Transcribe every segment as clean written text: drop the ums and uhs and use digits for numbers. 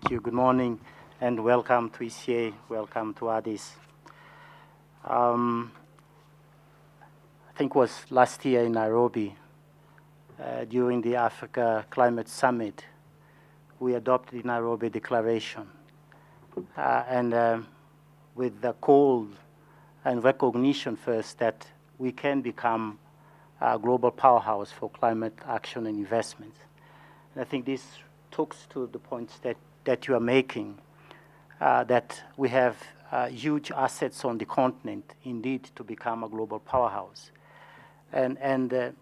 Thank you. Good morning, and welcome to ECA. Welcome to Addis. I think it was last year in Nairobi, during the Africa Climate Summit, we adopted the Nairobi Declaration, with the call and recognition first that we can become a global powerhouse for climate action and investment. And I think this talks to the points that you are making, that we have huge assets on the continent, indeed, to become a global powerhouse. And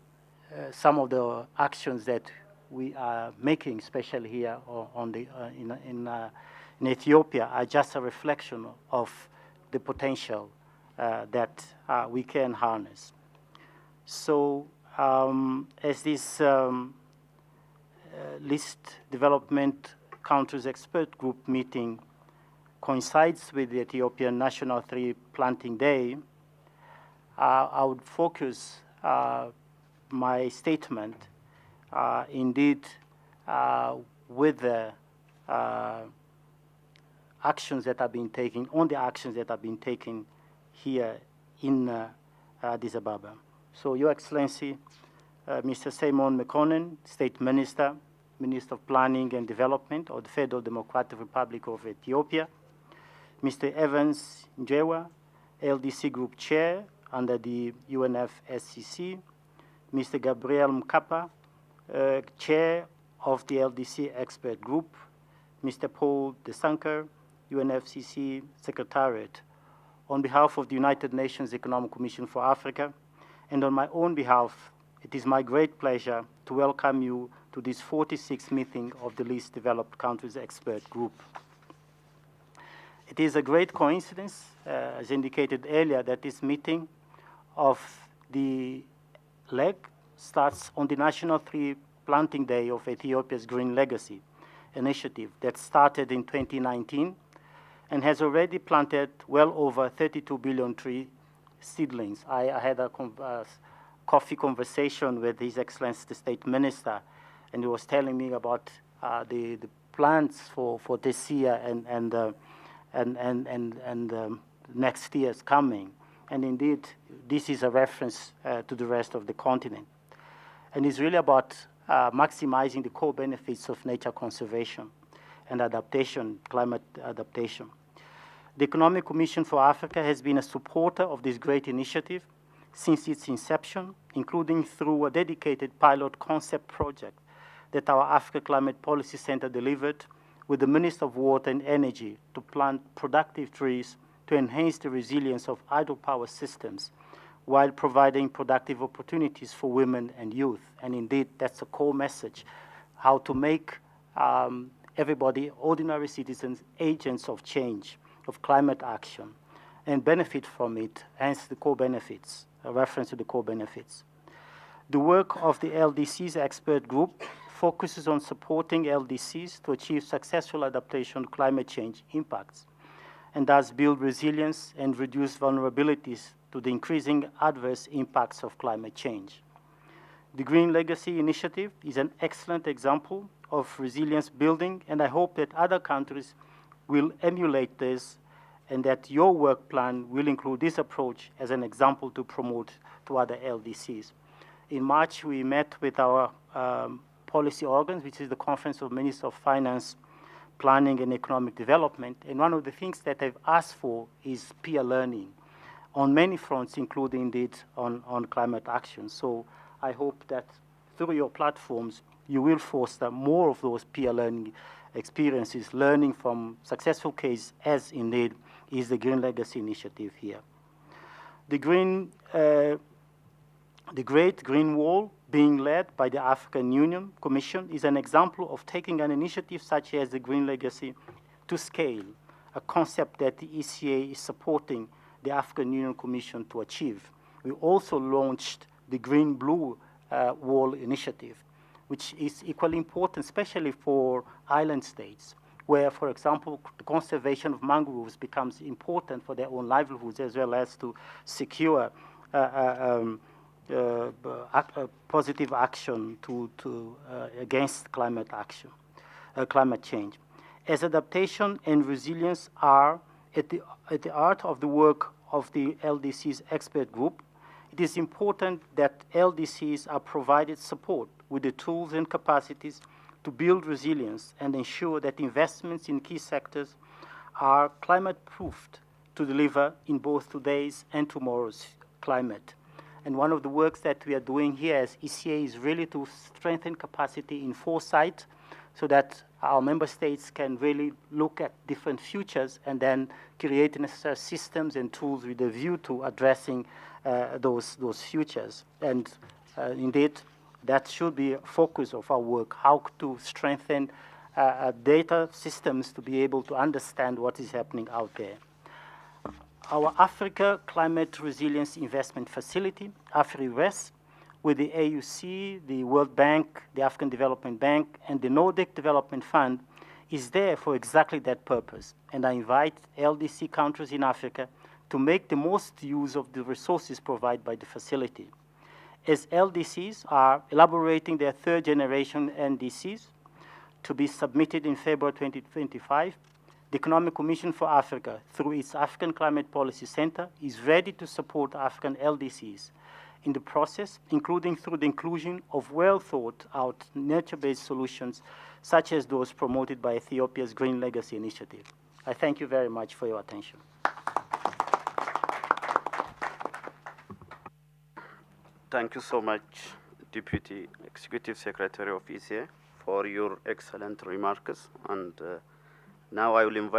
some of the actions that we are making, especially here on the, in Ethiopia, are just a reflection of the potential that we can harness. So as this Least Development Countries Expert Group meeting coincides with the Ethiopian National Tree Planting Day, I would focus my statement indeed with the actions that have been taken, on the actions that have been taken here in Addis Ababa. So, Your Excellency, Mr. Simon Mekonnen, State Minister, Minister of Planning and Development of the Federal Democratic Republic of Ethiopia, Mr. Evans Njewa, LDC Group Chair under the UNFSCC, Mr. Gabriel Mkapa, Chair of the LDC Expert Group, Mr. Paul Desanker, UNFCC Secretariat. On behalf of the United Nations Economic Commission for Africa, and on my own behalf, it is my great pleasure to welcome you to this 46th meeting of the Least Developed Countries Expert Group. It is a great coincidence, as indicated earlier, that this meeting of the leg starts on the National Tree Planting Day of Ethiopia's Green Legacy initiative that started in 2019 and has already planted well over 32 billion tree seedlings. I had a coffee conversation with His Excellency the State Minister, and he was telling me about the plans for this year and next year's coming. And indeed, this is a reference to the rest of the continent. And it's really about maximizing the core benefits of nature conservation and adaptation, climate adaptation. The Economic Commission for Africa has been a supporter of this great initiative since its inception, including through a dedicated pilot concept project that our Africa Climate Policy Center delivered with the Minister of Water and Energy to plant productive trees to enhance the resilience of hydropower systems while providing productive opportunities for women and youth. And indeed, that's a core message, how to make everybody, ordinary citizens, agents of change, of climate action, and benefit from it, hence the core benefits, a reference to the core benefits. The work of the LDCs expert group focuses on supporting LDCs to achieve successful adaptation to climate change impacts, and thus build resilience and reduce vulnerabilities to the increasing adverse impacts of climate change. The Green Legacy Initiative is an excellent example of resilience building, and I hope that other countries will emulate this and that your work plan will include this approach as an example to promote to other LDCs. In March, we met with our policy organs, which is the Conference of Ministers of Finance, Planning and Economic Development, and one of the things that they've asked for is peer learning on many fronts, including indeed on climate action. So I hope that through your platforms, you will foster more of those peer learning experiences, learning from successful cases, as indeed is the Green Legacy Initiative here. The Great Green Wall, being led by the African Union Commission, is an example of taking an initiative such as the Green Legacy to scale, a concept that the ECA is supporting the African Union Commission to achieve. We also launched the Green Blue Wall Initiative, which is equally important, especially for island states, where, for example, the conservation of mangroves becomes important for their own livelihoods, as well as to secure positive action against climate change. As adaptation and resilience are at the heart of the work of the LDC's expert group, it is important that LDCs are provided support with the tools and capacities to build resilience and ensure that investments in key sectors are climate-proofed to deliver in both today's and tomorrow's climate. And one of the works that we are doing here as ECA is really to strengthen capacity in foresight so that our member states can really look at different futures and then create necessary systems and tools with a view to addressing those futures. And indeed, that should be a focus of our work, how to strengthen data systems to be able to understand what is happening out there. Our Africa Climate Resilience Investment Facility, AfriRES, with the AUC, the World Bank, the African Development Bank, and the Nordic Development Fund, is there for exactly that purpose. And I invite LDC countries in Africa to make the most use of the resources provided by the facility. As LDCs are elaborating their third generation NDCs to be submitted in February 2025, the Economic Commission for Africa, through its African Climate Policy Center, is ready to support African LDCs in the process, including through the inclusion of well-thought-out nature-based solutions, such as those promoted by Ethiopia's Green Legacy Initiative. I thank you very much for your attention. Thank you so much, Deputy Executive Secretary of ECA, for your excellent remarks. And now I will invite